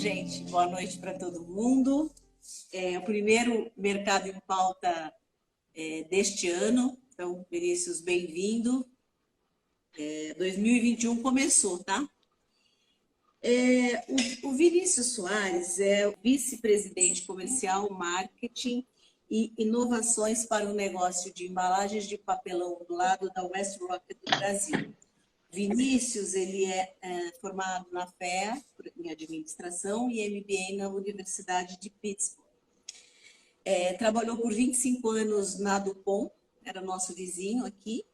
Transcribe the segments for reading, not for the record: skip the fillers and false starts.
gente, boa noite para todo mundo. É o primeiro Mercado em Pauta deste ano. Então, Vinícius, bem-vindo. 2021 começou, tá? O Vinícius Soares é o vice-presidente comercial, marketing e inovações para o negócio de embalagens de papelão do lado da WestRock do Brasil. Vinícius, ele é formado na FEA, em administração, e MBA na Universidade de Pittsburgh. Trabalhou por 25 anos na Dupont, era nosso vizinho aqui,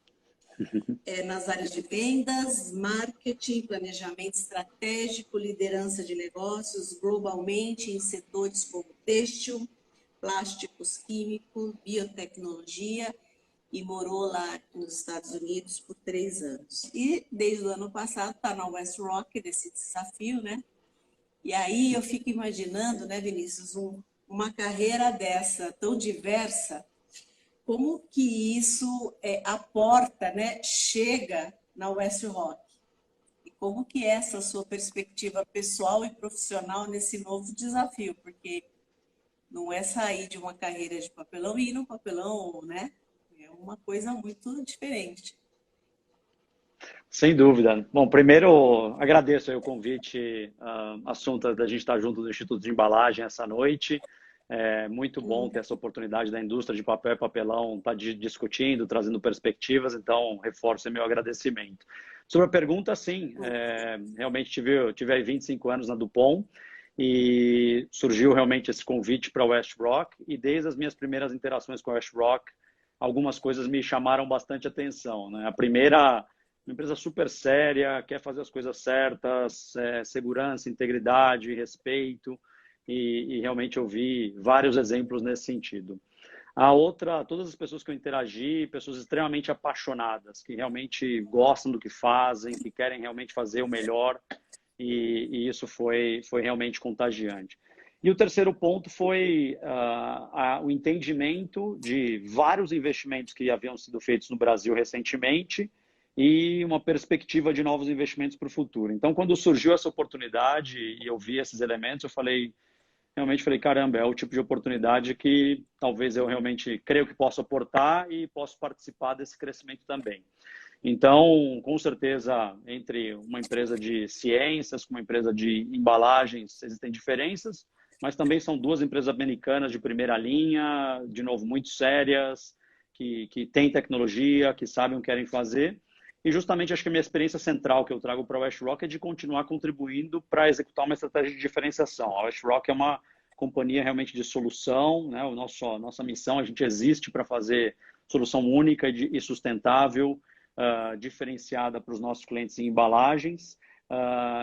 nas áreas de vendas, marketing, planejamento estratégico, liderança de negócios, globalmente em setores como têxtil, plásticos, químicos, biotecnologia, e morou lá nos Estados Unidos por 3 anos. E desde o ano passado está na WestRock, desse desafio, né? E aí eu fico imaginando, né, Vinícius, uma carreira dessa tão diversa, como que isso aporta, né, chega na WestRock? E como que é essa sua perspectiva pessoal e profissional nesse novo desafio? Porque não é sair de uma carreira de papelão e ir no papelão, né? É uma coisa muito diferente. Sem dúvida. Bom, primeiro agradeço aí o convite, assunto da gente estar junto do Instituto de Embalagem essa noite. É muito bom ter essa oportunidade da indústria de papel e papelão estar discutindo, trazendo perspectivas, então reforço meu agradecimento. Sobre a pergunta, sim, realmente tive aí 25 anos na Dupont e surgiu realmente esse convite para a WestRock, e desde as minhas primeiras interações com a WestRock, algumas coisas me chamaram bastante atenção, né? A primeira, uma empresa super séria, quer fazer as coisas certas, segurança, integridade, respeito, e realmente eu vi vários exemplos nesse sentido. A outra, todas as pessoas que eu interagi, pessoas extremamente apaixonadas, que realmente gostam do que fazem, que querem realmente fazer o melhor, e isso foi realmente contagiante. E o terceiro ponto foi o entendimento de vários investimentos que haviam sido feitos no Brasil recentemente e uma perspectiva de novos investimentos para o futuro. Então, quando surgiu essa oportunidade e eu vi esses elementos, eu realmente falei, caramba, é o tipo de oportunidade que talvez eu realmente creio que posso aportar e posso participar desse crescimento também. Então, com certeza, entre uma empresa de ciências com uma empresa de embalagens, existem diferenças, mas também são duas empresas americanas de primeira linha, de novo, muito sérias, que têm tecnologia, que sabem o que querem fazer. E justamente acho que a minha experiência central que eu trago para a WestRock é de continuar contribuindo para executar uma estratégia de diferenciação. A WestRock é uma companhia realmente de solução, né? Nossa missão, a gente existe para fazer solução única e sustentável, diferenciada para os nossos clientes em embalagens.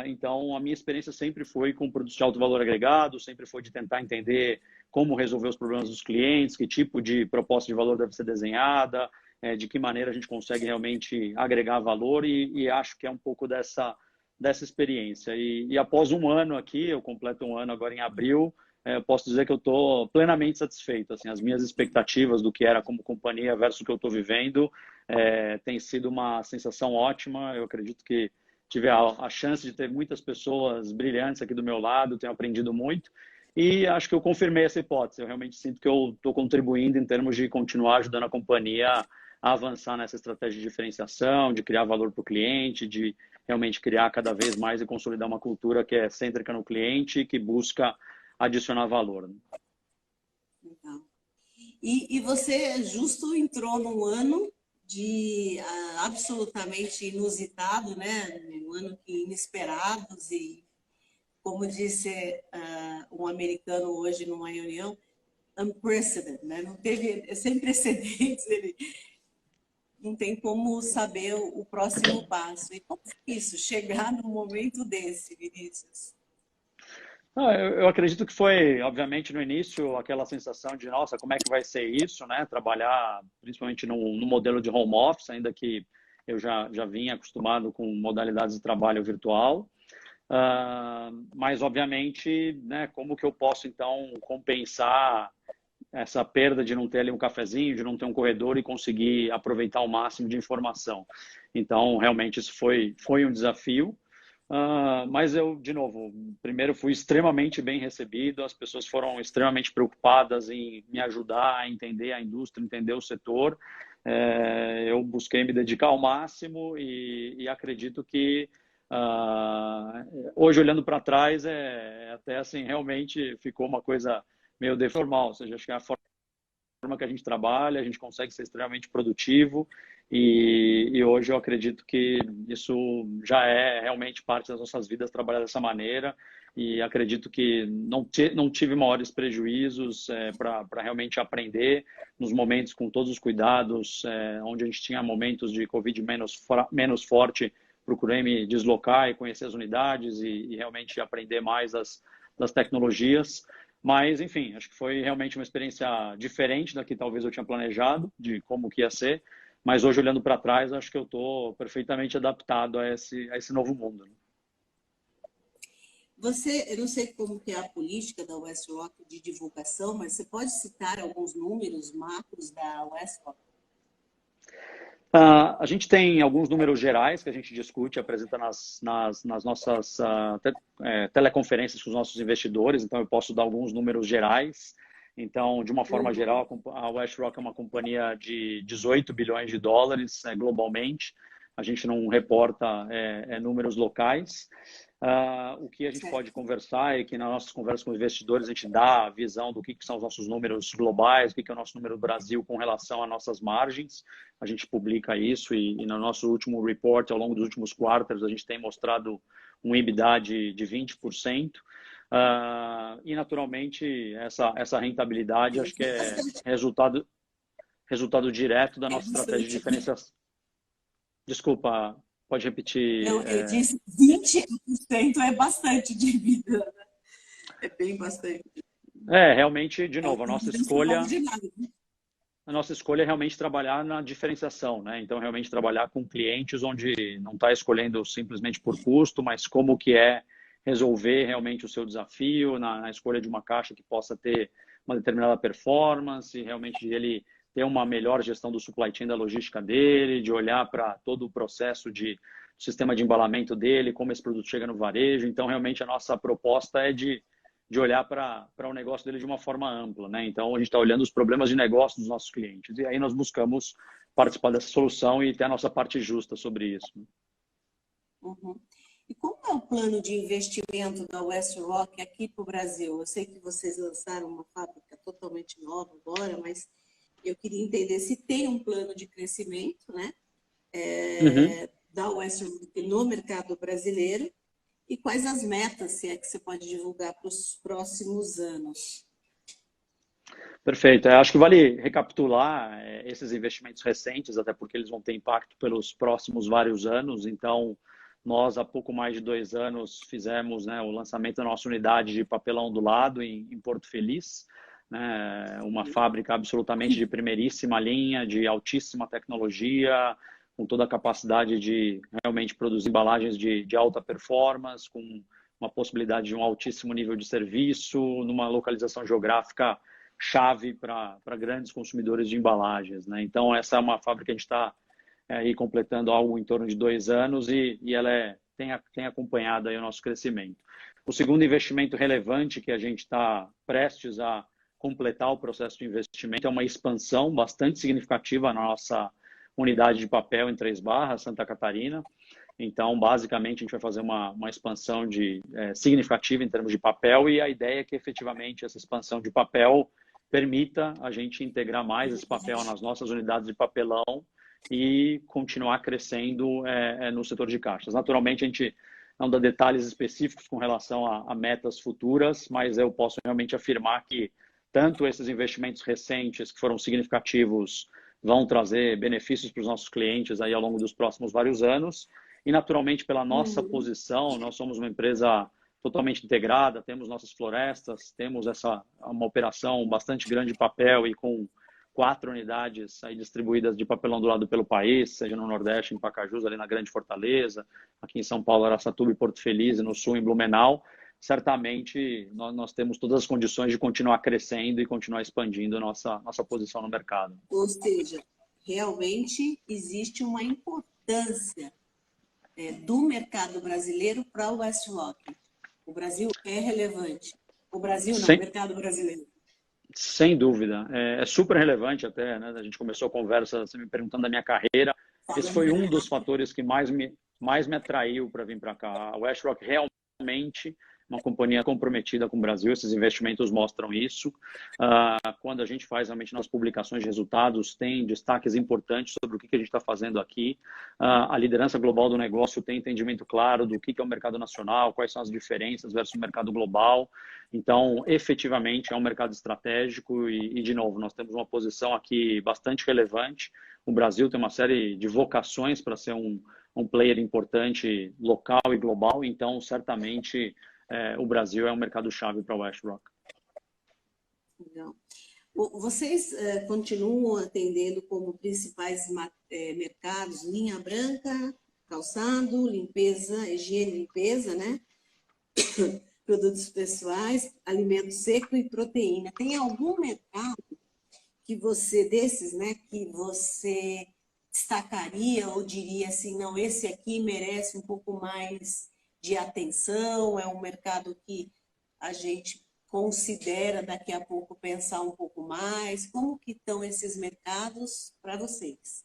Então, a minha experiência sempre foi com produtos de alto valor agregado, sempre foi de tentar entender como resolver os problemas dos clientes, que tipo de proposta de valor deve ser desenhada, de que maneira a gente consegue realmente agregar valor, e acho que é um pouco dessa experiência. E após um ano aqui, eu completo um ano agora em abril, posso dizer que eu estou plenamente satisfeito. Assim, as minhas expectativas do que era como companhia versus o que eu estou vivendo tem sido uma sensação ótima. Eu acredito que tive a chance de ter muitas pessoas brilhantes aqui do meu lado, tenho aprendido muito. E acho que eu confirmei essa hipótese. Eu realmente sinto que eu estou contribuindo em termos de continuar ajudando a companhia a avançar nessa estratégia de diferenciação, de criar valor para o cliente, de realmente criar cada vez mais e consolidar uma cultura que é cêntrica no cliente e que busca adicionar valor. Legal. E você justo entrou num ano de absolutamente inusitado, né? Um ano que inesperados e, como disse um americano hoje numa reunião, unprecedented, né? Não teve, sem precedentes, ele não tem como saber o próximo passo. E como foi isso, chegar num momento desse, Vinícius? Eu acredito que foi, obviamente, no início, aquela sensação de, nossa, como é que vai ser isso, né? Trabalhar principalmente no modelo de home office, ainda que eu já vinha acostumado com modalidades de trabalho virtual. Mas, obviamente, né, como que eu posso, então, compensar essa perda de não ter ali um cafezinho, de não ter um corredor e conseguir aproveitar o máximo de informação. Então, realmente, isso foi um desafio. Mas eu, de novo, primeiro fui extremamente bem recebido, as pessoas foram extremamente preocupadas em me ajudar a entender a indústria, entender o setor. Eu busquei me dedicar ao máximo e acredito que hoje, olhando para trás, até assim, realmente ficou uma coisa meio deformal, ou seja, acho que a forma que a gente trabalha, a gente consegue ser extremamente produtivo e hoje eu acredito que isso já é realmente parte das nossas vidas trabalhar dessa maneira e acredito que não tive maiores prejuízos para realmente aprender nos momentos com todos os cuidados, onde a gente tinha momentos de Covid menos forte, procurei me deslocar e conhecer as unidades e realmente aprender mais das tecnologias. Mas, enfim, acho que foi realmente uma experiência diferente da que talvez eu tinha planejado, de como que ia ser. Mas hoje, olhando para trás, acho que eu estou perfeitamente adaptado a esse novo mundo. Eu não sei como que é a política da WestRock de divulgação, mas você pode citar alguns números macros da WestRock? A gente tem alguns números gerais que a gente discute, apresenta nas nossas teleconferências com os nossos investidores, então eu posso dar alguns números gerais. Então, de uma forma geral, a WestRock é uma companhia de 18 bilhões de dólares globalmente. A gente não reporta números locais. O que a gente pode conversar é que nas nossas conversas com os investidores a gente dá a visão do que são os nossos números globais, o que é o nosso número Brasil com relação às nossas margens. A gente publica isso e no nosso último report, ao longo dos últimos quartos, a gente tem mostrado um EBITDA de 20%. E, naturalmente, essa rentabilidade acho que é resultado direto da nossa estratégia de diferenciação. Desculpa, pode repetir? Não, eu disse 20% é bastante de vida, né? É bem bastante. Realmente, de novo, a nossa escolha é realmente trabalhar na diferenciação, né? Então, realmente trabalhar com clientes onde não está escolhendo simplesmente por custo, mas como que é resolver realmente o seu desafio na escolha de uma caixa que possa ter uma determinada performance, realmente ele ter uma melhor gestão do supply chain da logística dele, de olhar para todo o processo de sistema de embalamento dele, como esse produto chega no varejo. Então, realmente, a nossa proposta é de olhar para o negócio dele de uma forma ampla, né? Então, a gente está olhando os problemas de negócio dos nossos clientes. E aí nós buscamos participar dessa solução e ter a nossa parte justa sobre isso. Uhum. E como é o plano de investimento da WestRock aqui para o Brasil? Eu sei que vocês lançaram uma fábrica totalmente nova agora, mas eu queria entender se tem um plano de crescimento, né? Da WestRock no mercado brasileiro e quais as metas, se é que você pode divulgar para os próximos anos. Perfeito. Acho que vale recapitular esses investimentos recentes, até porque eles vão ter impacto pelos próximos vários anos. Então, nós, há pouco mais de 2 anos, fizemos o lançamento da nossa unidade de papelão ondulado em Porto Feliz, né? Uma fábrica absolutamente de primeiríssima linha, de altíssima tecnologia, com toda a capacidade de realmente produzir embalagens de alta performance, com uma possibilidade de um altíssimo nível de serviço, numa localização geográfica chave para grandes consumidores de embalagens, né? Então, essa é uma fábrica que a gente está aí completando algo em torno de 2 anos e ela tem acompanhado aí o nosso crescimento. O segundo investimento relevante que a gente está prestes a completar o processo de investimento é uma expansão bastante significativa na nossa unidade de papel em Três Barras, Santa Catarina. Então, basicamente, a gente vai fazer uma expansão significativa em termos de papel e a ideia é que, efetivamente, essa expansão de papel permita a gente integrar mais esse papel nas nossas unidades de papelão e continuar crescendo no setor de caixas. Naturalmente, a gente não dá detalhes específicos com relação a metas futuras, mas eu posso realmente afirmar que tanto esses investimentos recentes, que foram significativos, vão trazer benefícios para os nossos clientes aí ao longo dos próximos vários anos. E, naturalmente, pela nossa posição, nós somos uma empresa totalmente integrada, temos nossas florestas, temos uma operação bastante grande de papel e com 4 unidades aí distribuídas de papelão ondulado pelo país, seja no Nordeste, em Pacajus, ali na Grande Fortaleza, aqui em São Paulo, Araçatuba e Porto Feliz, e no Sul, em Blumenau. Certamente, nós temos todas as condições de continuar crescendo e continuar expandindo nossa posição no mercado. Ou seja, realmente existe uma importância do mercado brasileiro para o Westrock? O Brasil é relevante. O Brasil não, o mercado brasileiro. Sem dúvida. É super relevante até, né? A gente começou a conversa, você me perguntando da minha carreira. Esse foi um dos fatores que mais me atraiu para vir para cá. A Westrock realmente uma companhia comprometida com o Brasil, esses investimentos mostram isso. Quando a gente faz realmente nas publicações de resultados, tem destaques importantes sobre o que a gente está fazendo aqui. A liderança global do negócio tem entendimento claro do que é o mercado nacional, quais são as diferenças versus o mercado global. Então, efetivamente, é um mercado estratégico e de novo, nós temos uma posição aqui bastante relevante. O Brasil tem uma série de vocações para ser um player importante local e global, então, certamente, o Brasil é um mercado-chave para a Westrock. Legal. Vocês continuam atendendo como principais mercados linha branca, calçado, limpeza, higiene e limpeza, né? Produtos pessoais, alimento seco e proteína. Tem algum mercado que você, desses, né, que você destacaria ou diria assim, não, esse aqui merece um pouco mais de atenção, é um mercado que a gente considera daqui a pouco pensar um pouco mais? Como que estão esses mercados para vocês?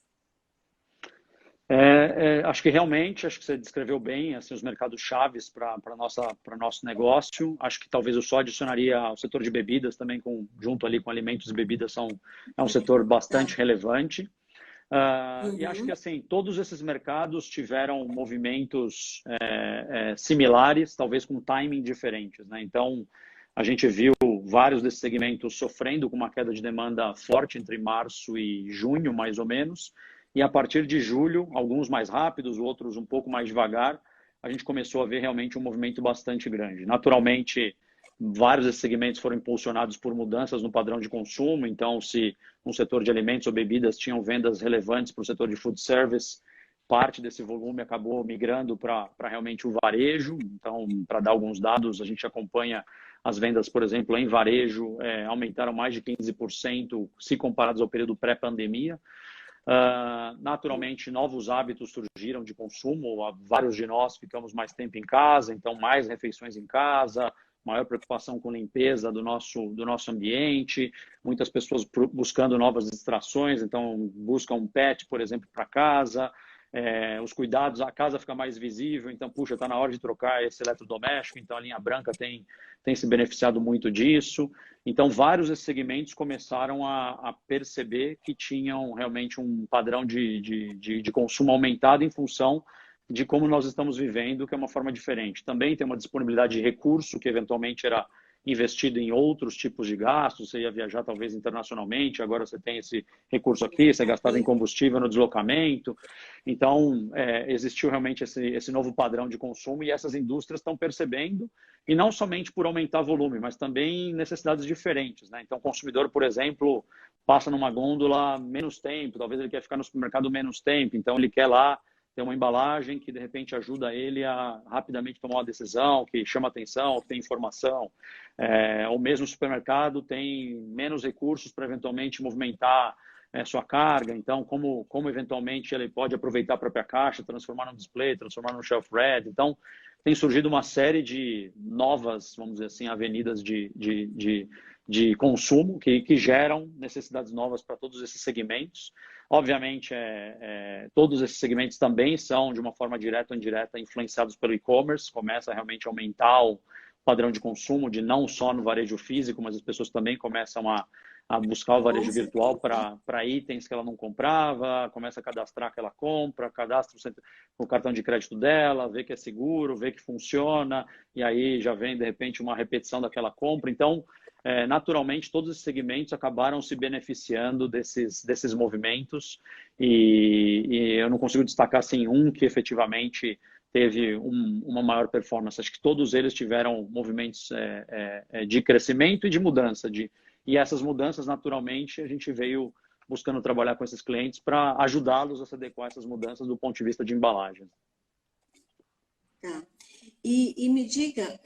Acho que realmente, acho que você descreveu bem assim, os mercados chaves para nosso negócio. Acho que talvez eu só adicionaria o setor de bebidas também, junto ali com alimentos e bebidas, é um setor bastante relevante. E acho que assim, todos esses mercados tiveram movimentos similares, talvez com timing diferentes, né? Então, a gente viu vários desses segmentos sofrendo com uma queda de demanda forte entre março e junho, mais ou menos. E a partir de julho, alguns mais rápidos, outros um pouco mais devagar, a gente começou a ver realmente um movimento bastante grande. Naturalmente, vários desses segmentos foram impulsionados por mudanças no padrão de consumo. Então, se um setor de alimentos ou bebidas tinham vendas relevantes para o setor de food service, parte desse volume acabou migrando para realmente o varejo. Então, para dar alguns dados, a gente acompanha as vendas, por exemplo, em varejo, aumentaram mais de 15% se comparados ao período pré-pandemia. Naturalmente, novos hábitos surgiram de consumo. Vários de nós ficamos mais tempo em casa, então mais refeições em casa, maior preocupação com limpeza do nosso ambiente, muitas pessoas buscando novas distrações, então buscam um pet, por exemplo, para casa, os cuidados, a casa fica mais visível, então, puxa, está na hora de trocar esse eletrodoméstico, então a linha branca tem se beneficiado muito disso. Então, vários desses segmentos começaram a perceber que tinham realmente um padrão de consumo aumentado em função de como nós estamos vivendo, que é uma forma diferente. Também tem uma disponibilidade de recurso que eventualmente era investido em outros tipos de gastos, você ia viajar talvez internacionalmente, agora você tem esse recurso aqui, você é gastado em combustível no deslocamento. Então, existiu realmente esse novo padrão de consumo e essas indústrias estão percebendo, e não somente por aumentar volume, mas também necessidades diferentes, né? Então, o consumidor, por exemplo, passa numa gôndola menos tempo, talvez ele quer ficar no supermercado menos tempo, então ele quer lá ter uma embalagem que de repente ajuda ele a rapidamente tomar uma decisão, que chama atenção, que tem informação. Ou mesmo o supermercado tem menos recursos para eventualmente movimentar sua carga, então como eventualmente ele pode aproveitar a própria caixa, transformar num display, transformar num shelf read. Então tem surgido uma série de novas, vamos dizer assim, avenidas de consumo que geram necessidades novas para todos esses segmentos. Obviamente, todos esses segmentos também são, de uma forma direta ou indireta, influenciados pelo e-commerce. Começa a realmente aumentar o padrão de consumo, de não só no varejo físico, mas as pessoas também começam a buscar o varejo virtual para itens que ela não comprava, começa a cadastrar que ela compra, cadastra o cartão de crédito dela, vê que é seguro, vê que funciona, e aí já vem, de repente, uma repetição daquela compra. Então, naturalmente, todos esses segmentos acabaram se beneficiando desses movimentos e eu não consigo destacar assim, um que efetivamente teve uma maior performance. Acho que todos eles tiveram movimentos de crescimento e de mudança. E essas mudanças, naturalmente, a gente veio buscando trabalhar com esses clientes para ajudá-los a se adequar a essas mudanças do ponto de vista de embalagem. Tá. E me diga...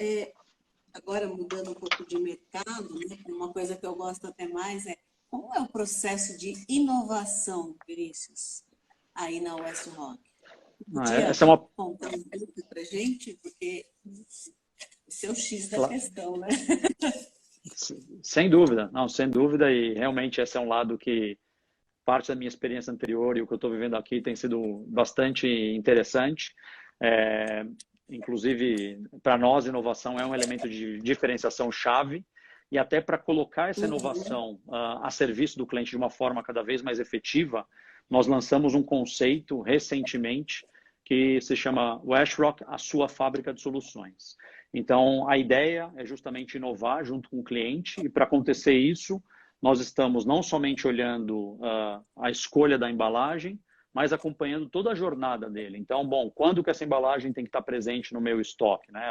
Agora, mudando um pouco de mercado, né? Uma coisa que eu gosto até mais é como é o processo de inovação, Vinícius, aí na Westrock? Podia essa é uma... contar um pouco para a gente, porque esse é o X da Claro. questão, né? Sem dúvida, não, sem dúvida, e realmente esse é um lado que parte da minha experiência anterior e o que eu estou vivendo aqui tem sido bastante interessante. É, inclusive, para nós, inovação é um elemento de diferenciação chave e até para colocar essa inovação a serviço do cliente de uma forma cada vez mais efetiva, nós lançamos um conceito recentemente que se chama WashRock, a sua fábrica de soluções. Então, a ideia é justamente inovar junto com o cliente e para acontecer isso, nós estamos não somente olhando a escolha da embalagem, mas acompanhando toda a jornada dele. Então, bom, quando que essa embalagem tem que estar presente no meu estoque, né?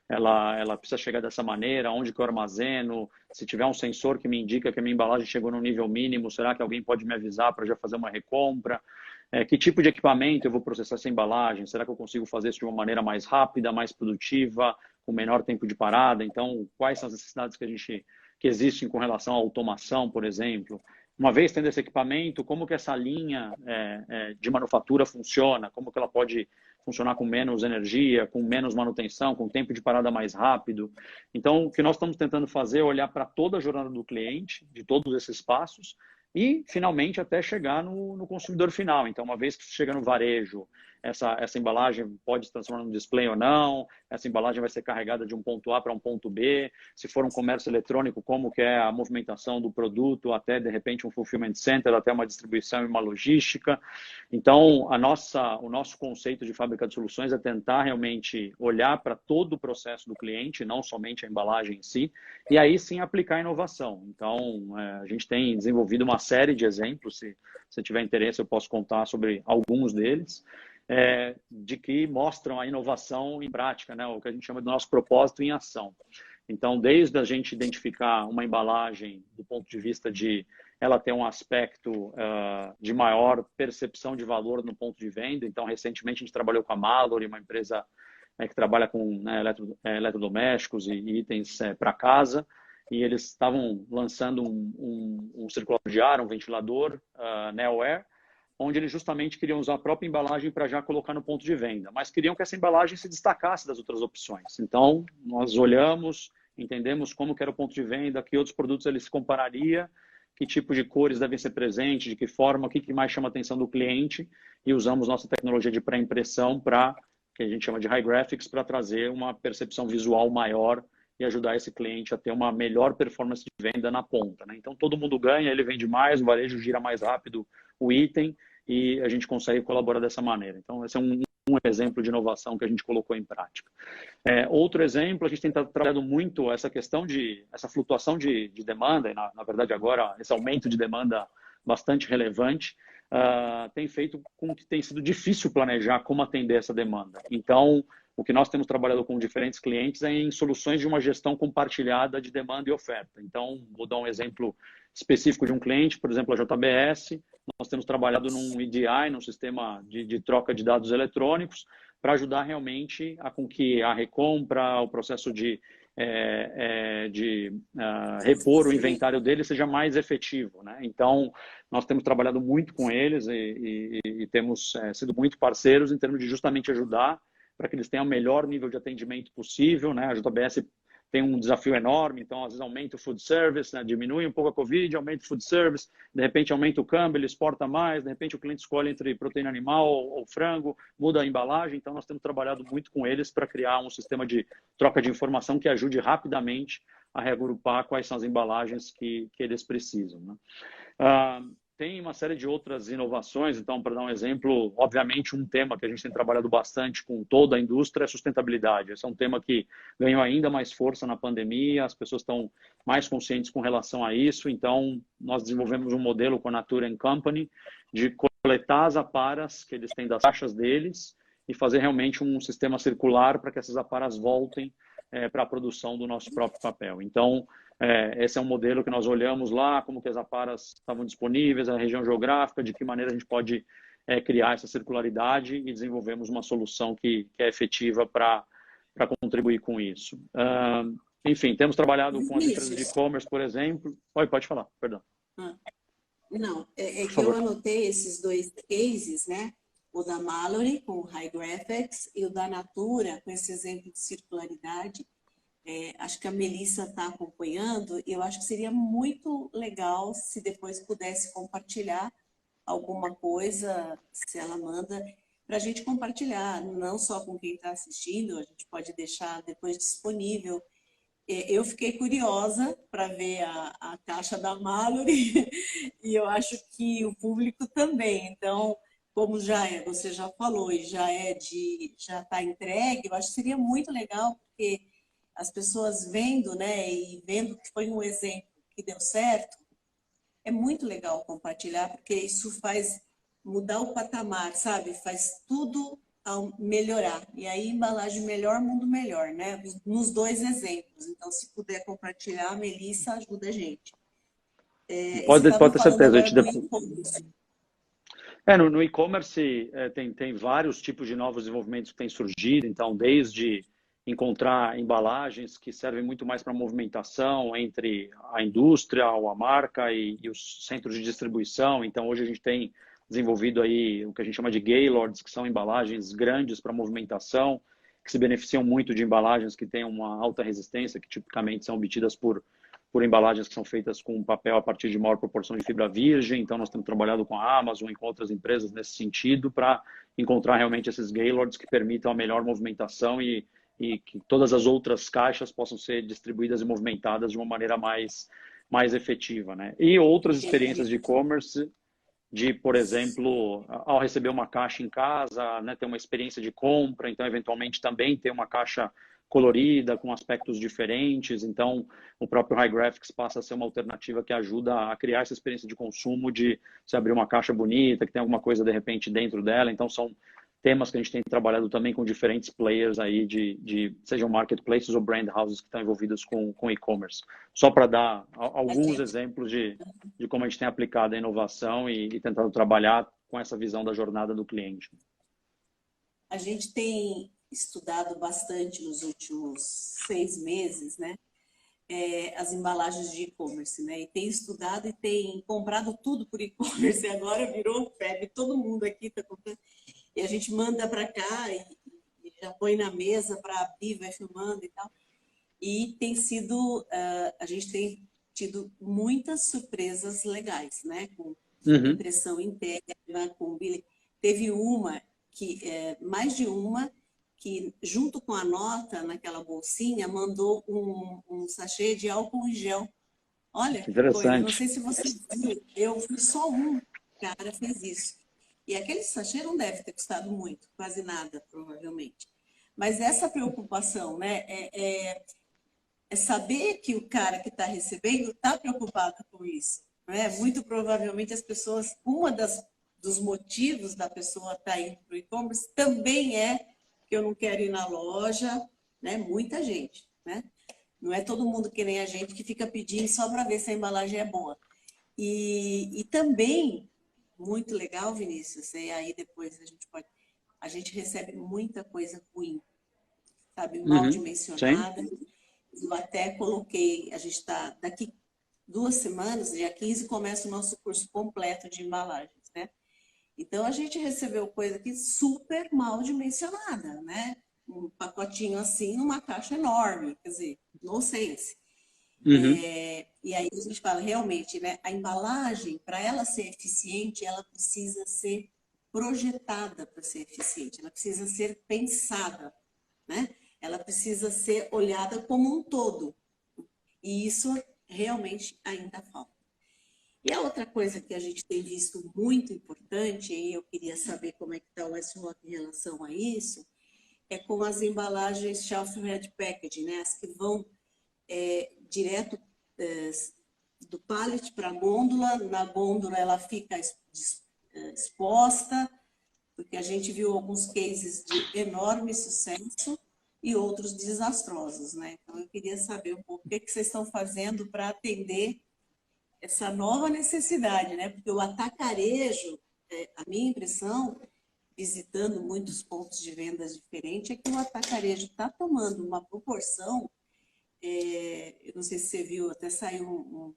Ela precisa chegar dessa maneira, onde que eu armazeno, se tiver um sensor que me indica que a minha embalagem chegou no nível mínimo, será que alguém pode me avisar para já fazer uma recompra? Que tipo de equipamento eu vou processar essa embalagem? Será que eu consigo fazer isso de uma maneira mais rápida, mais produtiva, com menor tempo de parada? Então, quais são as necessidades que existem com relação à automação, por exemplo? Uma vez tendo esse equipamento, como que essa linha de manufatura funciona? Como que ela pode funcionar com menos energia, com menos manutenção, com tempo de parada mais rápido? Então, o que nós estamos tentando fazer é olhar para toda a jornada do cliente, de todos esses passos, e, finalmente, até chegar no consumidor final. Então, uma vez que chega no varejo, essa embalagem pode se transformar num display ou não, essa embalagem vai ser carregada de um ponto A para um ponto B, se for um comércio eletrônico, como que é a movimentação do produto, até, de repente, um fulfillment center, até uma distribuição e uma logística. Então, o nosso conceito de fábrica de soluções é tentar realmente olhar para todo o processo do cliente, não somente a embalagem em si, e aí sim aplicar a inovação. Então, a gente tem desenvolvido uma série de exemplos, se tiver interesse eu posso contar sobre alguns deles, de que mostram a inovação em prática, né? O que a gente chama do nosso propósito em ação. Então, desde a gente identificar uma embalagem do ponto de vista de ela ter um aspecto de maior percepção de valor no ponto de venda. Então, recentemente a gente trabalhou com a Mallory, uma empresa que trabalha com eletrodomésticos e itens para casa, e eles estavam lançando um circulador de ar, um ventilador Neo Air, onde eles justamente queriam usar a própria embalagem para já colocar no ponto de venda, mas queriam que essa embalagem se destacasse das outras opções. Então, nós olhamos, entendemos como que era o ponto de venda, que outros produtos ele se compararia, que tipo de cores devem ser presentes, de que forma, o que mais chama a atenção do cliente, e usamos nossa tecnologia de pré-impressão que a gente chama de High Graphics, para trazer uma percepção visual maior e ajudar esse cliente a ter uma melhor performance de venda na ponta, né? Então, todo mundo ganha, ele vende mais, o varejo gira mais rápido o item e a gente consegue colaborar dessa maneira. Então, esse é um exemplo de inovação que a gente colocou em prática. Outro exemplo, a gente tem trabalhado muito essa questão essa flutuação de demanda, e na verdade agora esse aumento de demanda bastante relevante, tem feito com que tenha sido difícil planejar como atender essa demanda. Então, o que nós temos trabalhado com diferentes clientes é em soluções de uma gestão compartilhada de demanda e oferta. Então, vou dar um exemplo específico de um cliente, por exemplo, a JBS. Nós temos trabalhado num EDI, num sistema de troca de dados eletrônicos, para ajudar realmente com que a recompra, o processo de repor o inventário deles seja mais efetivo, né? Então, nós temos trabalhado muito com eles e temos sido muito parceiros em termos de justamente ajudar para que eles tenham o melhor nível de atendimento possível, né? A JBS tem um desafio enorme, então às vezes aumenta o food service, né? Diminui um pouco a Covid, aumenta o food service, de repente aumenta o câmbio, ele exporta mais, de repente o cliente escolhe entre proteína animal ou frango, muda a embalagem, então nós temos trabalhado muito com eles para criar um sistema de troca de informação que ajude rapidamente a reagrupar quais são as embalagens que eles precisam, né? Tem uma série de outras inovações, então, para dar um exemplo, obviamente um tema que a gente tem trabalhado bastante com toda a indústria é sustentabilidade. Esse é um tema que ganhou ainda mais força na pandemia, as pessoas estão mais conscientes com relação a isso, então nós desenvolvemos um modelo com a Nature & Company de coletar as aparas que eles têm das caixas deles e fazer realmente um sistema circular para que essas aparas voltem para a produção do nosso próprio papel. Então, esse é um modelo que nós olhamos lá, como que as aparas estavam disponíveis, a região geográfica, de que maneira a gente pode criar essa circularidade e desenvolvemos uma solução que é efetiva para contribuir com isso. Enfim, temos trabalhado com as empresas de e-commerce, por exemplo. Pode falar, perdão. Não, que eu anotei esses dois cases, né? o da Mallory, com o High Graphics, e o da Natura, com esse exemplo de circularidade. Acho que a Melissa está acompanhando, e eu acho que seria muito legal se depois pudesse compartilhar alguma coisa, se ela manda, para a gente compartilhar, não só com quem está assistindo, a gente pode deixar depois disponível. Eu fiquei curiosa para ver a caixa da Mallory e eu acho que o público também. Então, como você já falou e já está entregue, eu acho que seria muito legal porque as pessoas vendo, né, e vendo que foi um exemplo que deu certo, é muito legal compartilhar porque isso faz mudar o patamar, sabe? Faz tudo ao melhorar. E aí, embalagem melhor, mundo melhor, né? Nos dois exemplos. Então, se puder compartilhar, a Melissa ajuda a gente. E você estava Pode ter falando certeza. agora do e-commerce. No e-commerce tem vários tipos de novos desenvolvimentos que têm surgido, então desde encontrar embalagens que servem muito mais para movimentação entre a indústria ou a marca e os centros de distribuição. Então hoje a gente tem desenvolvido aí o que a gente chama de gaylords, que são embalagens grandes para movimentação, que se beneficiam muito de embalagens que têm uma alta resistência, que tipicamente são obtidas por embalagens que são feitas com papel a partir de maior proporção de fibra virgem. Então, nós temos trabalhado com a Amazon e com outras empresas nesse sentido para encontrar realmente esses gaylords que permitam a melhor movimentação e que todas as outras caixas possam ser distribuídas e movimentadas de uma maneira mais efetiva, né? E outras experiências de e-commerce, de, por exemplo, ao receber uma caixa em casa, né, ter uma experiência de compra, então, eventualmente, também ter uma caixa colorida, com aspectos diferentes. Então, o próprio High Graphics passa a ser uma alternativa que ajuda a criar essa experiência de consumo, de se abrir uma caixa bonita, que tem alguma coisa, de repente, dentro dela. Então, são temas que a gente tem trabalhado também com diferentes players aí, sejam marketplaces ou brand houses que estão envolvidos com e-commerce. Só para dar alguns exemplos de como a gente tem aplicado a inovação e tentado trabalhar com essa visão da jornada do cliente. A gente tem estudado bastante nos últimos 6 meses, né? As embalagens de e-commerce, né? E tem estudado e tem comprado tudo por e-commerce. Agora virou febre, todo mundo aqui está comprando. E a gente manda para cá e já põe na mesa para abrir, vai filmando e tal. E tem sido, a gente tem tido muitas surpresas legais, né? Com impressão interna, com bilhete. Teve mais de uma, que junto com a nota naquela bolsinha, mandou um sachê de álcool em gel. Olha que coisa, não sei se você viu, eu fui só um cara fez isso. E aquele sachê não deve ter custado muito, quase nada, provavelmente. Mas essa preocupação, né, é saber que o cara que está recebendo está preocupado com isso. Né? Muito provavelmente as pessoas, dos motivos da pessoa estar indo para o e-commerce também é que eu não quero ir na loja, né? Muita gente, né? Não é todo mundo que nem a gente que fica pedindo só para ver se a embalagem é boa. E também, muito legal, Vinícius, e aí depois a gente recebe muita coisa ruim, sabe? Mal dimensionada. Eu até coloquei, a gente está daqui 2 semanas, dia 15, começa o nosso curso completo de embalagens, né? Então, a gente recebeu coisa aqui super mal dimensionada, né? Um pacotinho assim, numa caixa enorme, quer dizer, nonsense. E aí a gente fala, realmente, né? A embalagem, para ela ser eficiente, ela precisa ser projetada para ser eficiente, ela precisa ser pensada, né? Ela precisa ser olhada como um todo. E isso realmente ainda falta. E a outra coisa que a gente tem visto muito importante, e eu queria saber como é que está o S-Rock em relação a isso, é com as embalagens shelf-ready packaging, né? As que vão direto do pallet para a gôndola. Na gôndola ela fica exposta, porque a gente viu alguns cases de enorme sucesso e outros desastrosos, né? Então eu queria saber um pouco o que vocês estão fazendo para atender essa nova necessidade, né? Porque o atacarejo, a minha impressão, visitando muitos pontos de vendas diferentes, é que o atacarejo está tomando uma proporção, eu não sei se você viu, até saiu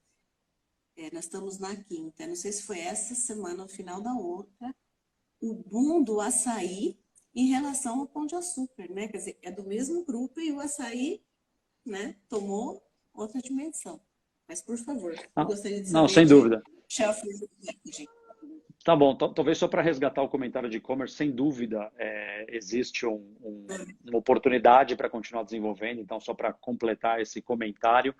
nós estamos na quinta, não sei se foi essa semana, no final da outra, o boom do açaí em relação ao Pão de Açúcar, né? Quer dizer, é do mesmo grupo e o açaí, né, tomou outra dimensão. Mas, por favor, eu Ah, gostaria de não, saber sem de dúvida. shelf packaging. Tá bom, talvez só para resgatar o comentário de e-commerce, sem dúvida, existe uma oportunidade para continuar desenvolvendo, então só para completar esse comentário,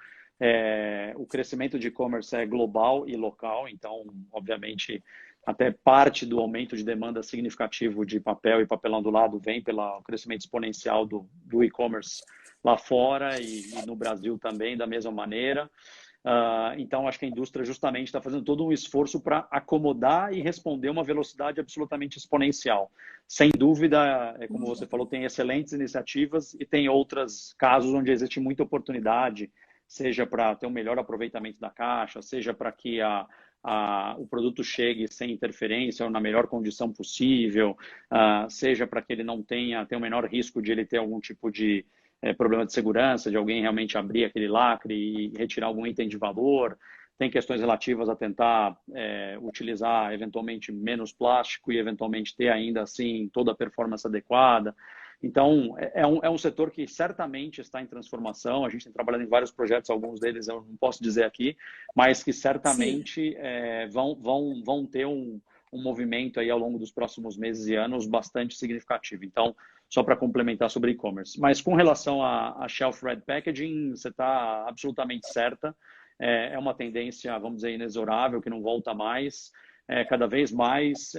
o crescimento de e-commerce é global e local, então, obviamente, até parte do aumento de demanda significativo de papel e papelão do lado vem pelo crescimento exponencial do e-commerce lá fora e no Brasil também, da mesma maneira. Então, acho que a indústria justamente está fazendo todo um esforço para acomodar e responder a uma velocidade absolutamente exponencial. Sem dúvida, como você falou, tem excelentes iniciativas e tem outros casos onde existe muita oportunidade, seja para ter um melhor aproveitamento da caixa, seja para que o produto chegue sem interferência ou na melhor condição possível, seja para que ele não tenha o menor risco de ele ter algum tipo de problema de segurança, de alguém realmente abrir aquele lacre e retirar algum item de valor. Tem questões relativas a tentar utilizar eventualmente menos plástico e eventualmente ter ainda assim toda a performance adequada. Então, é um setor que certamente está em transformação. A gente tem trabalhado em vários projetos, alguns deles eu não posso dizer aqui, mas que Sim, certamente vão ter um movimento aí ao longo dos próximos meses e anos bastante significativo. Então, só para complementar sobre e-commerce. Mas com relação a shelf-ready packaging, você está absolutamente certa. É uma tendência, vamos dizer, inexorável, que não volta mais. Cada vez mais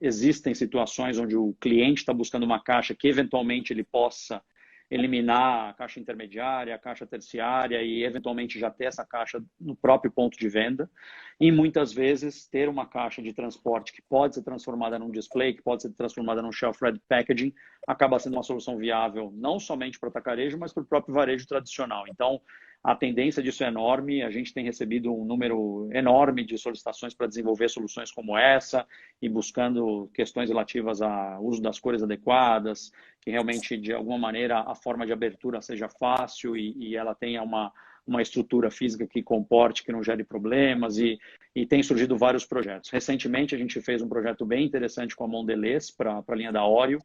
existem situações onde o cliente está buscando uma caixa que eventualmente ele possa eliminar a caixa intermediária, a caixa terciária e eventualmente já ter essa caixa no próprio ponto de venda. E muitas vezes ter uma caixa de transporte que pode ser transformada num display, que pode ser transformada num shelf-ready packaging, acaba sendo uma solução viável não somente para o atacarejo, mas para o próprio varejo tradicional. Então, a tendência disso é enorme, a gente tem recebido um número enorme de solicitações para desenvolver soluções como essa e buscando questões relativas ao uso das cores adequadas, que realmente, de alguma maneira, a forma de abertura seja fácil e ela tenha uma estrutura física que comporte, que não gere problemas e tem surgido vários projetos. Recentemente, a gente fez um projeto bem interessante com a Mondelez para a linha da Oreo.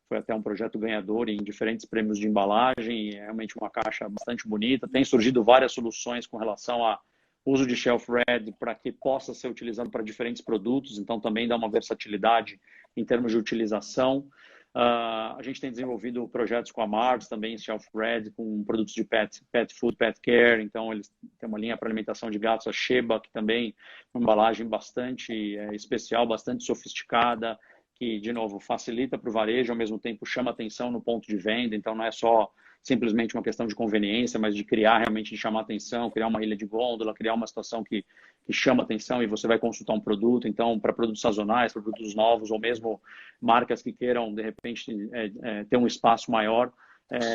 Foi até um projeto ganhador em diferentes prêmios de embalagem, é realmente uma caixa bastante bonita. Tem surgido várias soluções com relação a uso de shelf ready para que possa ser utilizado para diferentes produtos, então também dá uma versatilidade em termos de utilização. A gente tem desenvolvido projetos com a Mars também, shelf ready, com produtos de pet food, pet care, então eles têm uma linha para alimentação de gatos, a Sheba, que também é uma embalagem bastante especial, bastante sofisticada, que, de novo, facilita para o varejo, ao mesmo tempo chama atenção no ponto de venda, então não é só simplesmente uma questão de conveniência, mas de criar realmente, de chamar atenção, criar uma ilha de gôndola, criar uma situação que chama atenção e você vai consultar um produto. Então, para produtos sazonais, para produtos novos, ou mesmo marcas que queiram, de repente, ter um espaço maior,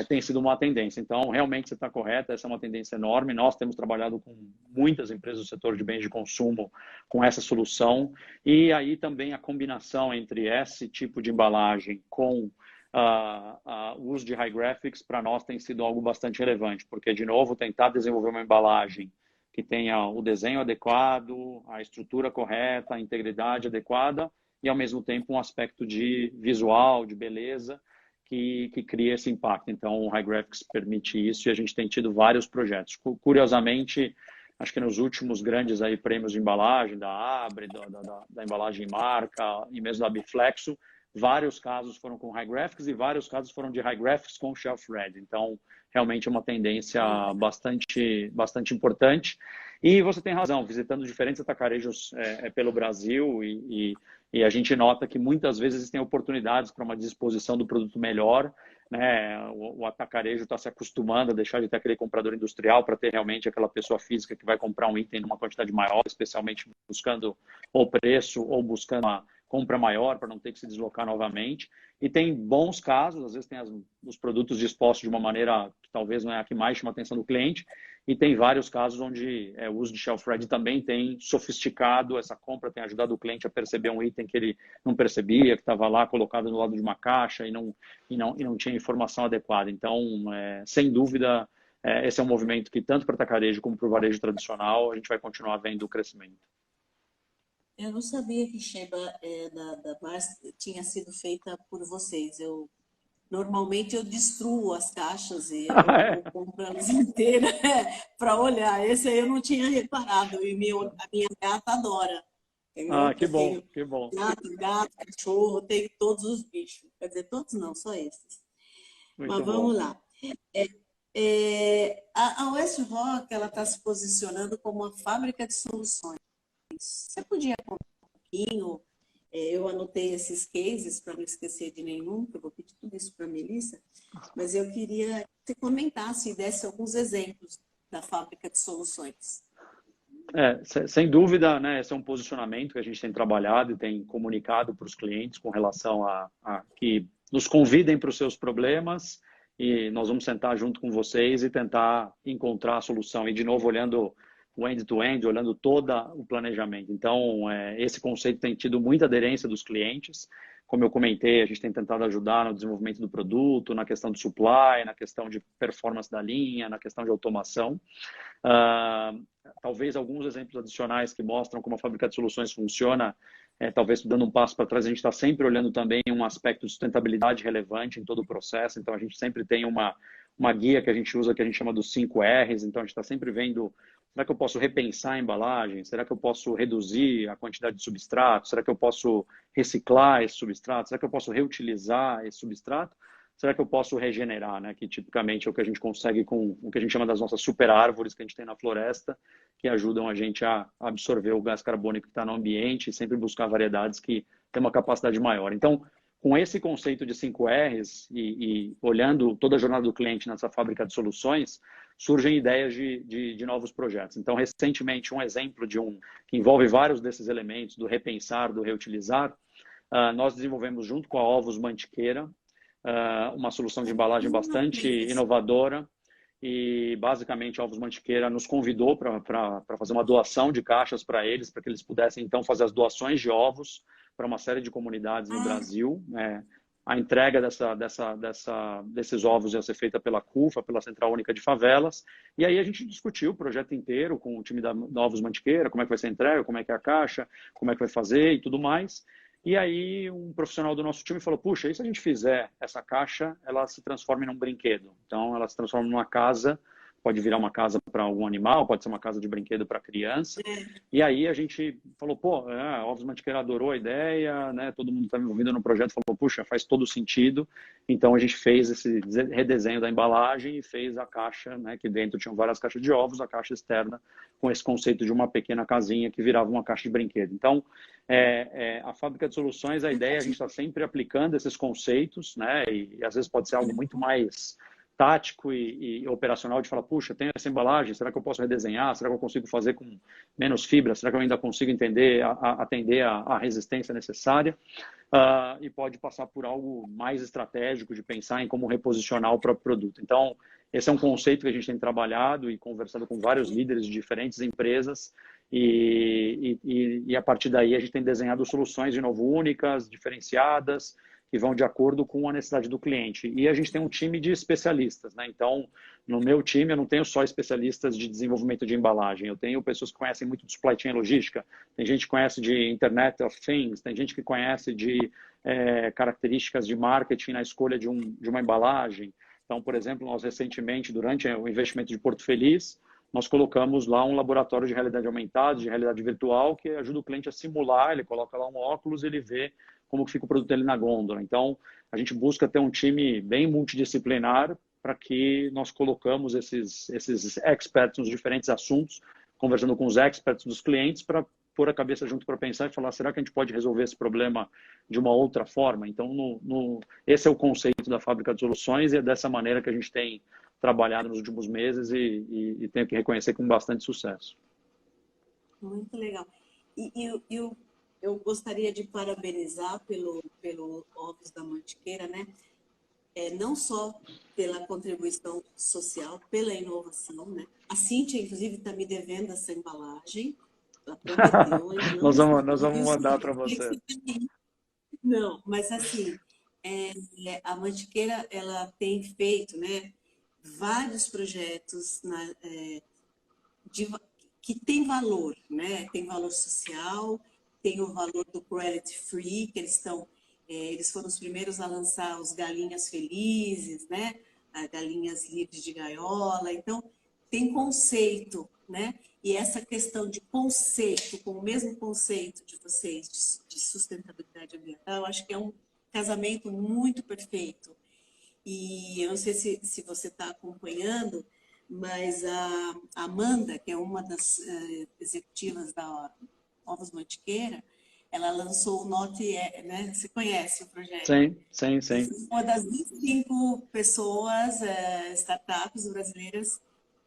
tem sido uma tendência. Então, realmente você está correta, essa é uma tendência enorme. Nós temos trabalhado com muitas empresas do setor de bens de consumo com essa solução. E aí também a combinação entre esse tipo de embalagem com o uso de high graphics, para nós tem sido algo bastante relevante, porque, de novo, tentar desenvolver uma embalagem que tenha o desenho adequado, a estrutura correta, a integridade adequada e, ao mesmo tempo, um aspecto de visual, de beleza, que cria esse impacto. Então, o High Graphics permite isso e a gente tem tido vários projetos. Curiosamente, acho que nos últimos grandes aí prêmios de embalagem, da Abre, da embalagem marca e mesmo da Biflexo, vários casos foram com High Graphics e vários casos foram de High Graphics com Shelf Ready. Então, realmente é uma tendência bastante importante. E você tem razão, visitando diferentes atacarejos pelo Brasil e a gente nota que muitas vezes existem oportunidades para uma disposição do produto melhor, né? O atacarejo está se acostumando a deixar de ter aquele comprador industrial para ter realmente aquela pessoa física que vai comprar um item numa quantidade maior, especialmente buscando ou preço ou buscando uma compra maior para não ter que se deslocar novamente. E tem bons casos, às vezes tem os produtos dispostos de uma maneira que talvez não é a que mais chama a atenção do cliente, e tem vários casos onde o uso de shelf ready também tem sofisticado essa compra, tem ajudado o cliente a perceber um item que ele não percebia, que estava lá colocado do lado de uma caixa e não tinha informação adequada. Então, sem dúvida, esse é um movimento que tanto para o atacarejo como para o varejo tradicional a gente vai continuar vendo o crescimento. Eu não sabia que Sheba da Mars tinha sido feita por vocês. Normalmente eu destruo as caixas ou compro elas inteiras para olhar. Esse aí eu não tinha reparado e a minha gata adora. Entendeu? Ah, que Eu bom, tenho que bom. gato, cachorro, tenho todos os bichos. Quer dizer, todos não, só esses. Mas Muito vamos bom. lá. A West Rock ela está se posicionando como uma fábrica de soluções. Você podia contar um pouquinho? Eu anotei esses cases para não esquecer de nenhum, que eu vou pedir tudo isso para a Melissa, mas eu queria que você comentasse e desse alguns exemplos da fábrica de soluções. Sem dúvida, né, esse é um posicionamento que a gente tem trabalhado e tem comunicado para os clientes com relação a que nos convidem para os seus problemas e nós vamos sentar junto com vocês e tentar encontrar a solução. E, de novo, olhando o end-to-end, olhando todo o planejamento. Então, esse conceito tem tido muita aderência dos clientes. Como eu comentei, a gente tem tentado ajudar no desenvolvimento do produto, na questão de supply, na questão de performance da linha, na questão de automação. Talvez alguns exemplos adicionais que mostram como a fábrica de soluções funciona, talvez dando um passo para trás, a gente está sempre olhando também um aspecto de sustentabilidade relevante em todo o processo, então a gente sempre tem uma guia que a gente usa que a gente chama dos 5 R's, então a gente está sempre vendo, será que eu posso repensar a embalagem? Será que eu posso reduzir a quantidade de substrato? Será que eu posso reciclar esse substrato? Será que eu posso reutilizar esse substrato? Será que eu posso regenerar, né? Que tipicamente é o que a gente consegue com o que a gente chama das nossas super árvores que a gente tem na floresta, que ajudam a gente a absorver o gás carbônico que está no ambiente e sempre buscar variedades que têm uma capacidade maior. Então, com esse conceito de 5 R's e olhando toda a jornada do cliente nessa fábrica de soluções, surgem ideias de novos projetos. Então, recentemente, um exemplo que envolve vários desses elementos, do repensar, do reutilizar, nós desenvolvemos junto com a Ovos Mantiqueira, uma solução de embalagem bastante inovadora e basicamente a Ovos Mantiqueira nos convidou para fazer uma doação de caixas para que eles pudessem então fazer as doações de ovos para uma série de comunidades no Brasil. A entrega desses ovos ia ser feita pela CUFA, pela Central Única de Favelas, e aí a gente discutiu o projeto inteiro com o time da Ovos Mantiqueira, como é que vai ser a entrega, como é que é a caixa, como é que vai fazer e tudo mais. E aí um profissional do nosso time falou, puxa, e se a gente fizer essa caixa, ela se transforma em um brinquedo. Então, ela se transforma numa casa, pode virar uma casa para algum animal, pode ser uma casa de brinquedo para criança. E aí a gente falou, pô, a Ovos Mantiqueira adorou a ideia, né? Todo mundo está envolvido no projeto, falou, puxa, faz todo sentido. Então, a gente fez esse redesenho da embalagem e fez a caixa, né? Que dentro tinham várias caixas de ovos, a caixa externa com esse conceito de uma pequena casinha que virava uma caixa de brinquedo. Então, a fábrica de soluções, a ideia é a gente está sempre aplicando esses conceitos, né? E às vezes pode ser algo muito mais tático e operacional de falar, puxa, tem essa embalagem, será que eu posso redesenhar? Será que eu consigo fazer com menos fibra? Será que eu ainda consigo atender a resistência necessária? E pode passar por algo mais estratégico de pensar em como reposicionar o próprio produto. Então, esse é um conceito que a gente tem trabalhado e conversado com vários líderes de diferentes empresas e a partir daí a gente tem desenhado soluções de novo únicas, diferenciadas, que vão de acordo com a necessidade do cliente. E a gente tem um time de especialistas, né? Então, no meu time, eu não tenho só especialistas de desenvolvimento de embalagem, eu tenho pessoas que conhecem muito de supply chain logística, tem gente que conhece de Internet of Things, tem gente que conhece de características de marketing na escolha de uma embalagem. Então, por exemplo, nós recentemente, durante o investimento de Porto Feliz, nós colocamos lá um laboratório de realidade aumentada, de realidade virtual, que ajuda o cliente a simular, ele coloca lá um óculos e ele vê como fica o produto dele na gôndola. Então, a gente busca ter um time bem multidisciplinar para que nós colocamos esses experts nos diferentes assuntos, conversando com os experts dos clientes para pôr a cabeça junto para pensar e falar, será que a gente pode resolver esse problema de uma outra forma? Então, esse é o conceito da fábrica de soluções e é dessa maneira que a gente tem trabalhado nos últimos meses e tenho que reconhecer com bastante sucesso. Muito legal. Eu gostaria de parabenizar pelo Ovos da Mantiqueira, né? Não só pela contribuição social, pela inovação, né? A Cíntia, inclusive, está me devendo essa embalagem. Ela prometeu, ainda não nós vamos viu, mandar Cíntia? para você. Não, mas assim, a Mantiqueira, ela tem feito, né, vários projetos que tem valor, né? Tem valor social tem o valor do cruelty free, que eles foram os primeiros a lançar os galinhas felizes, né? Galinhas livres de gaiola. Então, tem conceito, né? E essa questão de conceito, com o mesmo conceito de vocês, de sustentabilidade ambiental, eu acho que é um casamento muito perfeito. E eu não sei se você está acompanhando, mas a Amanda, que é uma das executivas da Ovos Mantiqueira, ela lançou o Note, né? Você conhece o projeto? Sim. Uma das 25 pessoas, startups brasileiras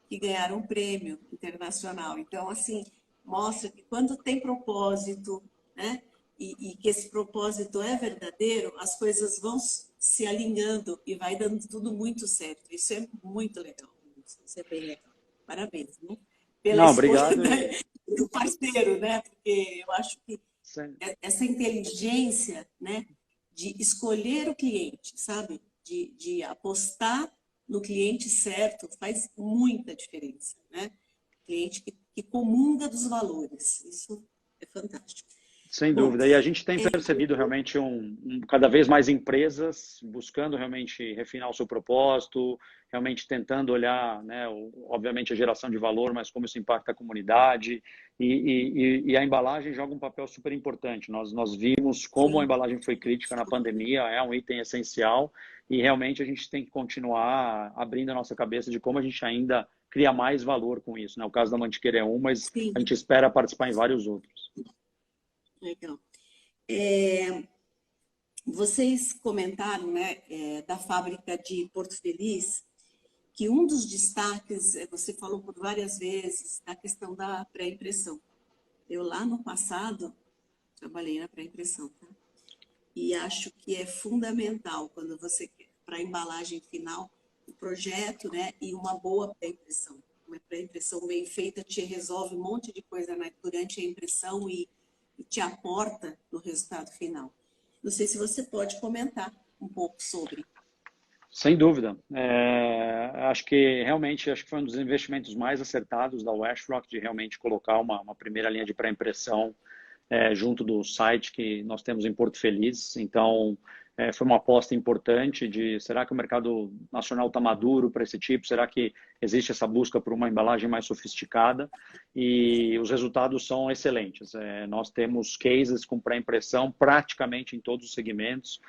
que ganharam um prêmio internacional. Então, assim, mostra que quando tem propósito, né? E que esse propósito é verdadeiro, as coisas vão se alinhando e vai dando tudo muito certo. Isso é muito legal. Isso é bem legal. Parabéns, né? Pela Não, escolha obrigado. do parceiro, né? Porque eu acho que Sim. essa inteligência, né, de escolher o cliente, sabe? De apostar no cliente certo faz muita diferença, né? Cliente que comunga dos valores. Isso é fantástico. Sem Bom, dúvida. E a gente tem percebido realmente cada vez mais empresas buscando realmente refinar o seu propósito, realmente tentando olhar, né, obviamente a geração de valor, mas como isso impacta a comunidade. E a embalagem joga um papel super importante. Nós vimos como a sim, embalagem foi crítica na pandemia, é um item essencial e realmente a gente tem que continuar abrindo a nossa cabeça de como a gente ainda cria mais valor com isso, né? O caso da Mantiqueira é um, mas sim, a gente espera participar em vários outros. legal. Vocês comentaram, né, da fábrica de Porto Feliz, que um dos destaques, você falou por várias vezes, da questão da pré-impressão. Eu lá no passado trabalhei na pré-impressão, tá? E acho que é fundamental quando você quer para a embalagem final o projeto, né, e uma boa pré-impressão. Uma pré-impressão bem feita te resolve um monte de coisa, né, durante a impressão e te aporta no resultado final. Não sei se você pode comentar um pouco sobre. Sem dúvida. Acho que realmente acho que foi um dos investimentos mais acertados da WestRock de realmente colocar uma primeira linha de pré-impressão junto do site que nós temos em Porto Feliz. Então, foi uma aposta importante de será que o mercado nacional está maduro para esse tipo? Será que existe essa busca por uma embalagem mais sofisticada? E os resultados são excelentes. Nós temos cases com pré-impressão praticamente em todos os segmentos.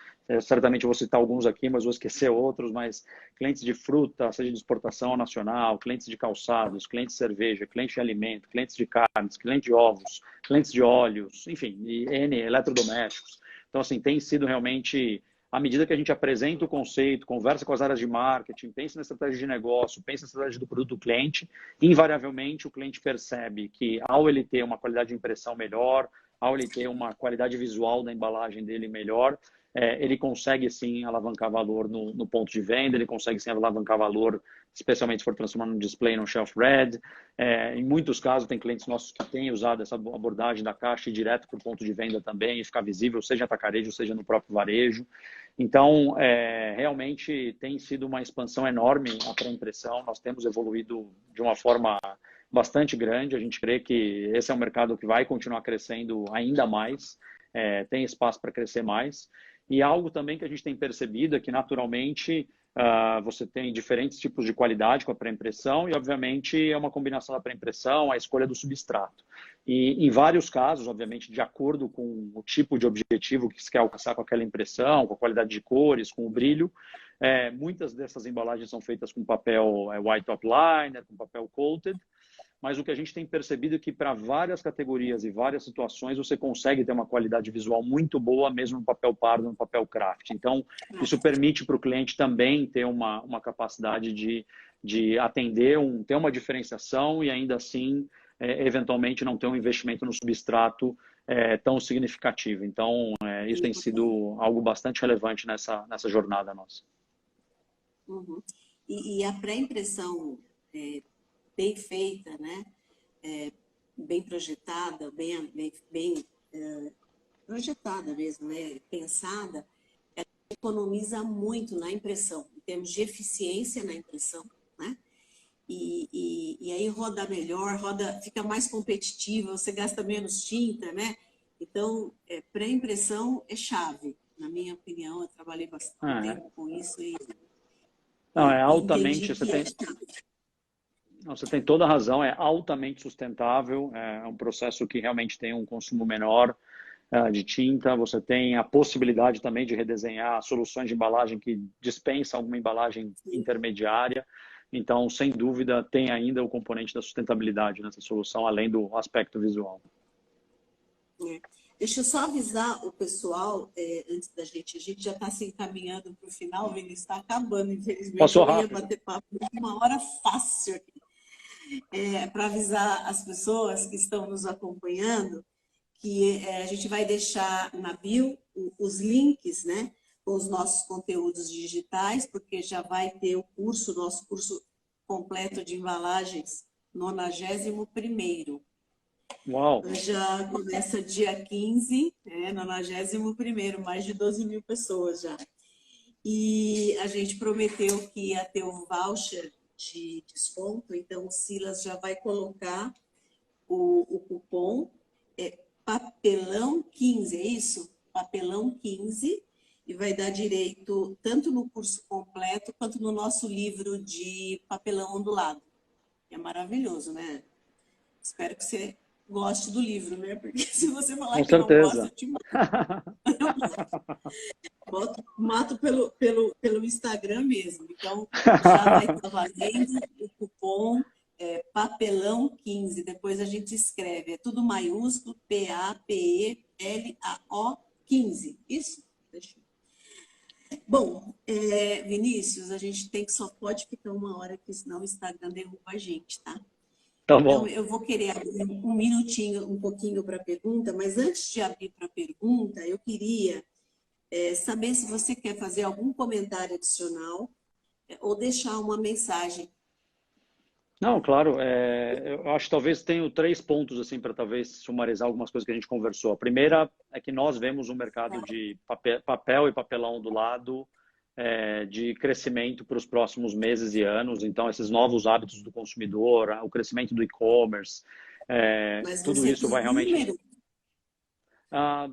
Certamente vou citar alguns aqui, mas vou esquecer outros, mas clientes de fruta, seja de exportação nacional, clientes de calçados, clientes de cerveja, clientes de alimento, clientes de carnes, clientes de ovos, clientes de óleos, enfim, e N eletrodomésticos. Então, assim, tem sido realmente, à medida que a gente apresenta o conceito, conversa com as áreas de marketing, pensa na estratégia de negócio, pensa na estratégia do produto do cliente, invariavelmente o cliente percebe que ao ele ter uma qualidade de impressão melhor, ao ele ter uma qualidade visual da embalagem dele melhor, ele consegue sim alavancar valor no ponto de venda, ele consegue sim alavancar valor, especialmente se for transformar num display, num shelf red. Em muitos casos, tem clientes nossos que têm usado essa abordagem da caixa e direto para o ponto de venda também, e ficar visível, seja em atacarejo, seja no próprio varejo. Então, realmente tem sido uma expansão enorme a pré-impressão, nós temos evoluído de uma forma bastante grande, a gente crê que esse é um mercado que vai continuar crescendo ainda mais, tem espaço para crescer mais. E algo também que a gente tem percebido é que, naturalmente, você tem diferentes tipos de qualidade com a pré-impressão e, obviamente, é uma combinação da pré-impressão, a escolha do substrato. E, em vários casos, obviamente, de acordo com o tipo de objetivo que se quer alcançar com aquela impressão, com a qualidade de cores, com o brilho, muitas dessas embalagens são feitas com papel white top liner, com papel coated, mas o que a gente tem percebido é que para várias categorias e várias situações você consegue ter uma qualidade visual muito boa, mesmo no papel pardo, no papel craft. Então, isso permite para o cliente também ter uma capacidade de atender, ter uma diferenciação e ainda assim, eventualmente, não ter um investimento no substrato tão significativo. Então, isso tem sido algo bastante relevante nessa jornada nossa. Uhum. E a pré-impressão bem feita, né? Bem projetada, bem projetada mesmo, né? Pensada, ela economiza muito na impressão, em termos de eficiência na impressão, né? E aí roda melhor, fica mais competitiva, você gasta menos tinta, né? Então, pré-impressão é chave, na minha opinião. Eu trabalhei bastante tempo com isso Não, é e entendi altamente, que é chave. você tem toda a razão, é altamente sustentável, é um processo que realmente tem um consumo menor de tinta, você tem a possibilidade também de redesenhar soluções de embalagem que dispensam alguma embalagem Sim. intermediária, então, sem dúvida, tem ainda o componente da sustentabilidade nessa solução, além do aspecto visual. Deixa eu só avisar o pessoal, antes da gente, a gente já está se encaminhando para o final, o Vinícius está acabando, infelizmente. Passou Eu ia rápido. bater papo uma hora fácil aqui. Para avisar as pessoas que estão nos acompanhando que a gente vai deixar na bio os links, né, com os nossos conteúdos digitais, porque já vai ter o curso, nosso curso completo de embalagens, 91º. Uau! Já começa dia 15, 91º, mais de 12 mil pessoas já. E a gente prometeu que ia ter um voucher de desconto, então o Silas já vai colocar o cupom papelão 15, é isso? Papelão 15, e vai dar direito tanto no curso completo quanto no nosso livro de papelão ondulado. É maravilhoso, né? Espero que você goste do livro, né? Porque se você falar Com que não gosta, certeza. eu te mato. Mato pelo Instagram mesmo. Então, já vai estar valendo o cupom papelão 15. Depois a gente escreve. É tudo maiúsculo, PAPELAO 15. Isso? Deixa eu... Bom, Vinícius, a gente só pode ficar uma hora, porque senão o Instagram derruba a gente, tá? Tá Então, bom. eu vou querer abrir um minutinho, um pouquinho para a pergunta, mas antes de abrir para a pergunta, eu queria saber se você quer fazer algum comentário adicional ou deixar uma mensagem. Não, claro. Eu acho que talvez tenho 3 pontos assim para talvez sumarizar algumas coisas que a gente conversou. A primeira é que nós vemos um mercado de papel e papelão do lado de crescimento para os próximos meses e anos. Então, esses novos hábitos do consumidor, o crescimento do e-commerce, Mas tudo você isso tem vai realmente. número?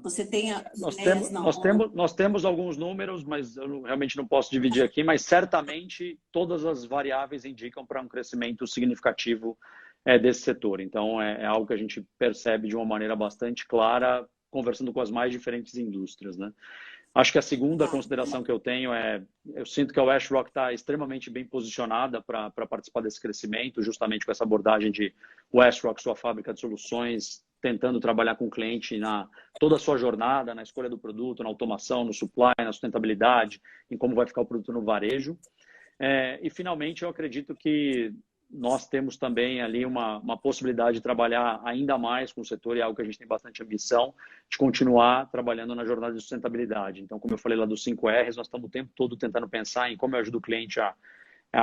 Você tem Nós ideias? temos, nós Não. temos, nós temos alguns números, mas realmente não posso dividir aqui, mas certamente todas as variáveis indicam para um crescimento significativo desse setor. Então, é algo que a gente percebe de uma maneira bastante clara, conversando com as mais diferentes indústrias, né? Acho que a segunda consideração que eu tenho eu sinto que a WestRock está extremamente bem posicionada para participar desse crescimento, justamente com essa abordagem de WestRock, sua fábrica de soluções, tentando trabalhar com o cliente na toda a sua jornada, na escolha do produto, na automação, no supply, na sustentabilidade, em como vai ficar o produto no varejo. E, finalmente, eu acredito que nós temos também ali uma possibilidade de trabalhar ainda mais com o setor, e é algo que a gente tem bastante ambição, de continuar trabalhando na jornada de sustentabilidade. Então, como eu falei lá dos 5 R's, nós estamos o tempo todo tentando pensar em como eu ajudo o cliente a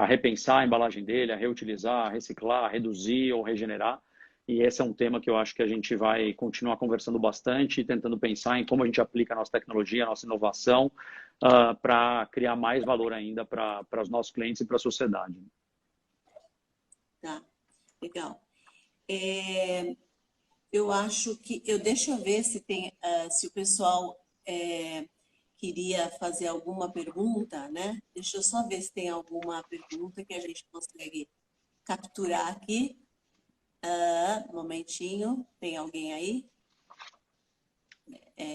repensar a embalagem dele, a reutilizar, a reciclar, a reduzir ou regenerar. E esse é um tema que eu acho que a gente vai continuar conversando bastante, tentando pensar em como a gente aplica a nossa tecnologia, a nossa inovação, para criar mais valor ainda para os nossos clientes e para a sociedade. Tá, legal. Eu acho que... deixa eu ver se tem, se o pessoal queria fazer alguma pergunta, né? Deixa eu só ver se tem alguma pergunta que a gente consegue capturar aqui. Um momentinho, tem alguém aí?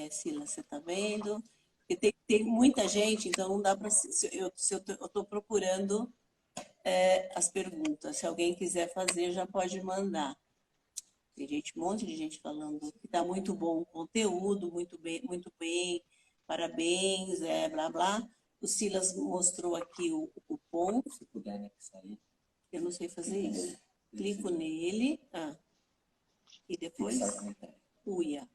Silas, você está vendo? Porque tem muita gente, então não dá para... Eu estou procurando as perguntas. Se alguém quiser fazer, já pode mandar. Tem um monte de gente falando que está muito bom o conteúdo, muito bem, parabéns, blá, blá. O Silas mostrou aqui o cupom. Se puder anexar aí. Eu não sei fazer isso. Clico nele. E depois uia.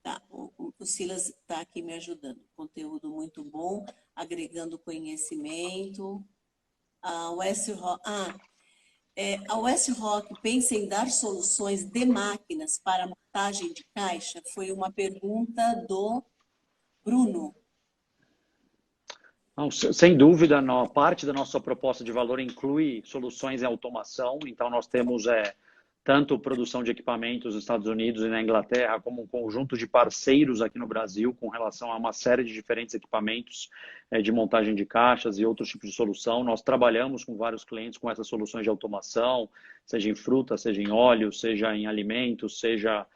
Tá, o Silas está aqui me ajudando. Conteúdo muito bom, agregando conhecimento. A WestRock pensa em dar soluções de máquinas para montagem de caixa? Foi uma pergunta do Bruno. Não, sem dúvida, parte da nossa proposta de valor inclui soluções em automação. Então, nós temos tanto produção de equipamentos nos Estados Unidos e na Inglaterra, como um conjunto de parceiros aqui no Brasil com relação a uma série de diferentes equipamentos de montagem de caixas e outros tipos de solução. Nós trabalhamos com vários clientes com essas soluções de automação, seja em fruta, seja em óleo, seja em alimentos, seja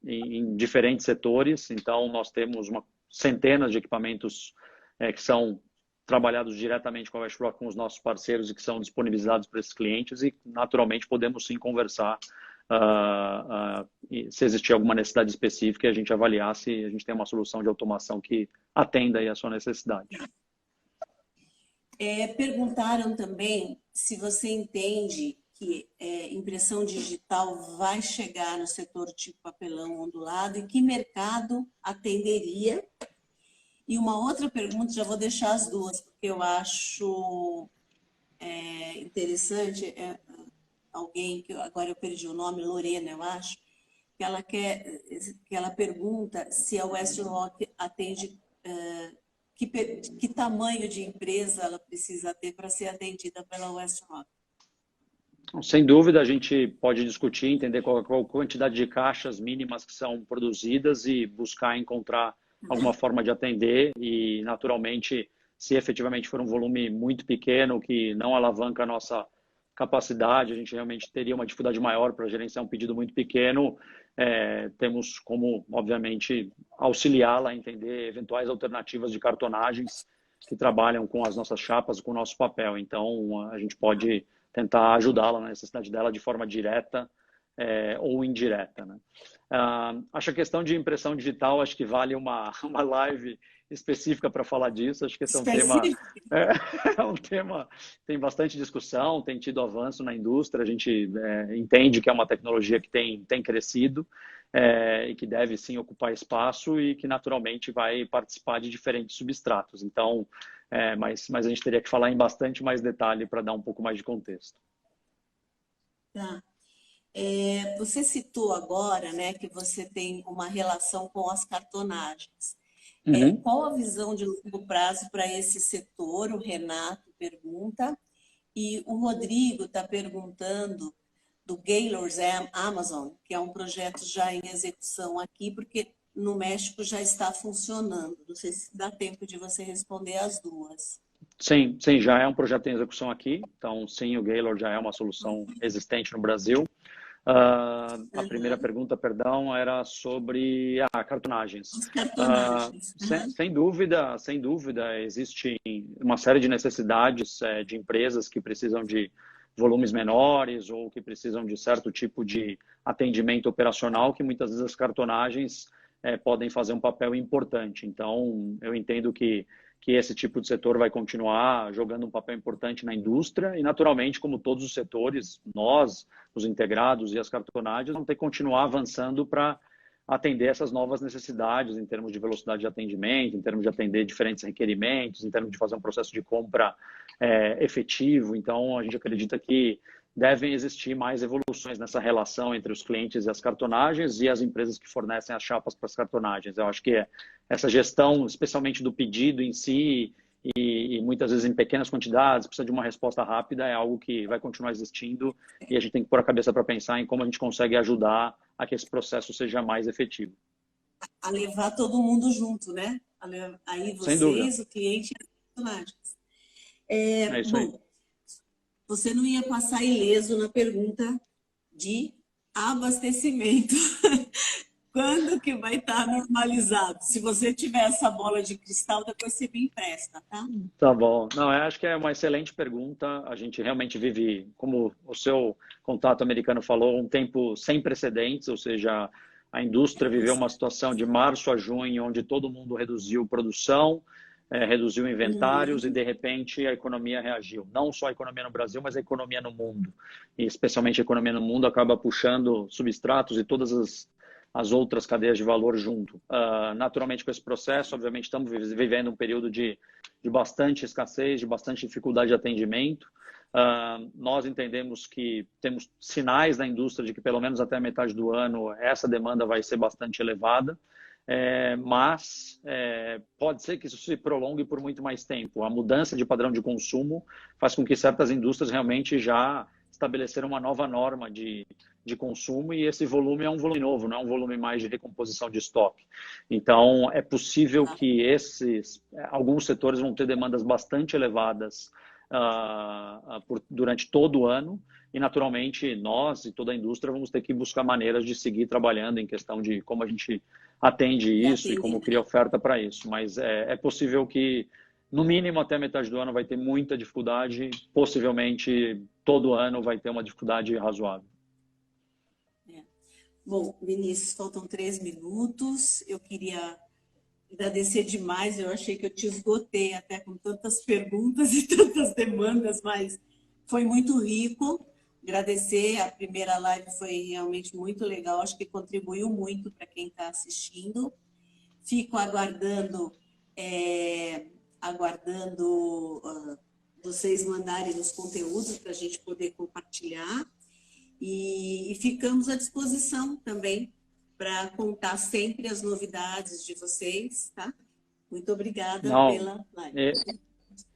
em diferentes setores. Então, nós temos centenas de equipamentos que são trabalhados diretamente com a WestRock, com os nossos parceiros e que são disponibilizados para esses clientes e, naturalmente, podemos sim conversar se existir alguma necessidade específica e a gente avaliar se a gente tem uma solução de automação que atenda aí a sua necessidade. Perguntaram também se você entende que impressão digital vai chegar no setor de papelão ondulado e que mercado atenderia. E uma outra pergunta, já vou deixar as duas, porque eu acho interessante, alguém que agora eu perdi o nome, Lorena, eu acho, que ela pergunta se a WestRock atende, que tamanho de empresa ela precisa ter para ser atendida pela WestRock. Sem dúvida, a gente pode discutir, entender qual a quantidade de caixas mínimas que são produzidas e buscar encontrar alguma forma de atender e, naturalmente, se efetivamente for um volume muito pequeno, que não alavanca a nossa capacidade, a gente realmente teria uma dificuldade maior para gerenciar um pedido muito pequeno, temos como, obviamente, auxiliá-la a entender eventuais alternativas de cartonagens que trabalham com as nossas chapas, com o nosso papel. Então, a gente pode tentar ajudá-la na necessidade dela de forma direta ou indireta, né? Acho a questão de impressão digital, acho que vale uma live específica para falar disso. Acho que esse é um tema tem bastante discussão, tem tido avanço na indústria. A gente entende que é uma tecnologia que tem crescido e que deve sim ocupar espaço e que naturalmente vai participar de diferentes substratos. Então, mas a gente teria que falar em bastante mais detalhe para dar um pouco mais de contexto. Tá. Você citou agora, né, que você tem uma relação com as cartonagens. Qual a visão de longo prazo para esse setor? O Renato pergunta. E o Rodrigo está perguntando do Gaylor's Amazon, que é um projeto já em execução aqui, porque no México já está funcionando. Não sei se dá tempo de você responder as duas. Sim, já é um projeto em execução aqui. Então, sim, o Gaylor já é uma solução existente no Brasil. A primeira pergunta, perdão, era sobre cartonagens. As cartonagens. Sem dúvida, existe uma série de necessidades de empresas que precisam de volumes menores ou que precisam de certo tipo de atendimento operacional que muitas vezes as cartonagens podem fazer um papel importante. Então, eu entendo que esse tipo de setor vai continuar jogando um papel importante na indústria e, naturalmente, como todos os setores, nós, os integrados e as cartonagens, vamos ter que continuar avançando para atender essas novas necessidades em termos de velocidade de atendimento, em termos de atender diferentes requerimentos, em termos de fazer um processo de compra efetivo. Então, a gente acredita que devem existir mais evoluções nessa relação entre os clientes e as cartonagens e as empresas que fornecem as chapas para as cartonagens. Eu acho que essa gestão, especialmente do pedido em si e muitas vezes em pequenas quantidades, precisa de uma resposta rápida, é algo que vai continuar existindo e a gente tem que pôr a cabeça para pensar em como a gente consegue ajudar a que esse processo seja mais efetivo. A levar todo mundo junto, né? Aí vocês, o cliente e as cartonagens. É isso aí. Você não ia passar ileso na pergunta de abastecimento. Quando que vai estar normalizado? Se você tiver essa bola de cristal, depois você me empresta, tá? Tá bom. Não, eu acho que é uma excelente pergunta. A gente realmente vive, como o seu contato americano falou, um tempo sem precedentes, ou seja, a indústria viveu uma situação de março a junho, onde todo mundo reduziu produção, reduziu inventários e, de repente, a economia reagiu. Não só a economia no Brasil, mas a economia no mundo. E, especialmente, a economia no mundo acaba puxando substratos e todas as outras cadeias de valor junto. Naturalmente, com esse processo, obviamente, estamos vivendo um período de bastante escassez, de bastante dificuldade de atendimento. Nós entendemos que temos sinais da indústria de que, pelo menos até a metade do ano, essa demanda vai ser bastante elevada. Mas pode ser que isso se prolongue por muito mais tempo. A mudança de padrão de consumo faz com que certas indústrias realmente já estabelecer uma nova norma de consumo, e esse volume é um volume novo, não é um volume mais de recomposição de estoque. Então, é possível que alguns setores vão ter demandas bastante elevadas durante todo o ano, e naturalmente nós e toda a indústria vamos ter que buscar maneiras de seguir trabalhando em questão de como a gente atende isso e como cria oferta para isso. Mas é possível que, no mínimo, até a metade do ano vai ter muita dificuldade, possivelmente todo ano vai ter uma dificuldade razoável. Bom, Vinícius, faltam 3 minutos. Eu queria agradecer demais. Eu achei que eu te esgotei até com tantas perguntas e tantas demandas, mas foi muito rico. Agradecer, a primeira live foi realmente muito legal. Acho que contribuiu muito para quem está assistindo. Fico aguardando vocês mandarem os conteúdos para a gente poder compartilhar. E ficamos à disposição também para contar sempre as novidades de vocês, tá? Muito obrigada pela live.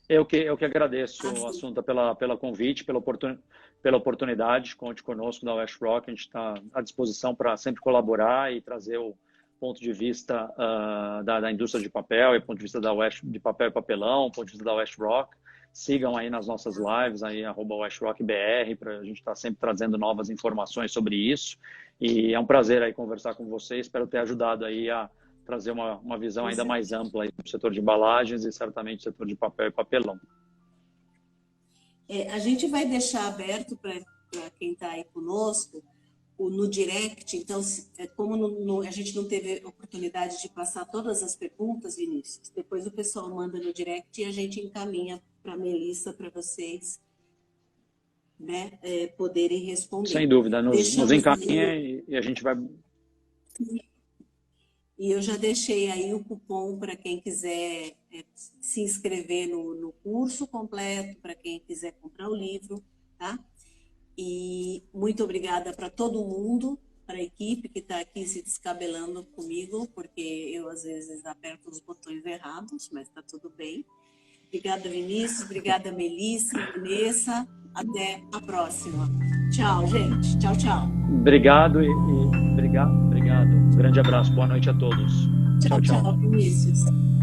Eu que agradeço, Assunta, pela convite, pela oportunidade. Conte conosco da WestRock. A gente está à disposição para sempre colaborar e trazer o ponto de vista da indústria de papel, e ponto de vista de papel e papelão, ponto de vista da WestRock. Sigam aí nas nossas lives, aí, @WestRockBR, para a gente estar sempre trazendo novas informações sobre isso. E é um prazer aí conversar com vocês. Espero ter ajudado aí a trazer uma visão ainda mais ampla aí do setor de embalagens e certamente do setor de papel e papelão. A gente vai deixar aberto para quem está aí conosco no direct. Então, como a gente não teve oportunidade de passar todas as perguntas, Vinícius, depois o pessoal manda no direct e a gente encaminha para a Melissa, para vocês, né, poderem responder. Sem dúvida, nos encaminha e a gente vai... E eu já deixei aí o cupom para quem quiser se inscrever no curso completo, para quem quiser comprar o livro, tá? E muito obrigada para todo mundo, para a equipe que está aqui se descabelando comigo, porque eu às vezes aperto os botões errados, mas está tudo bem. Obrigada, Vinícius. Obrigada, Melissa, Vanessa. Até a próxima. Tchau, gente. Tchau, tchau. Obrigado obrigado. Um grande abraço. Boa noite a todos. Tchau, Vinícius.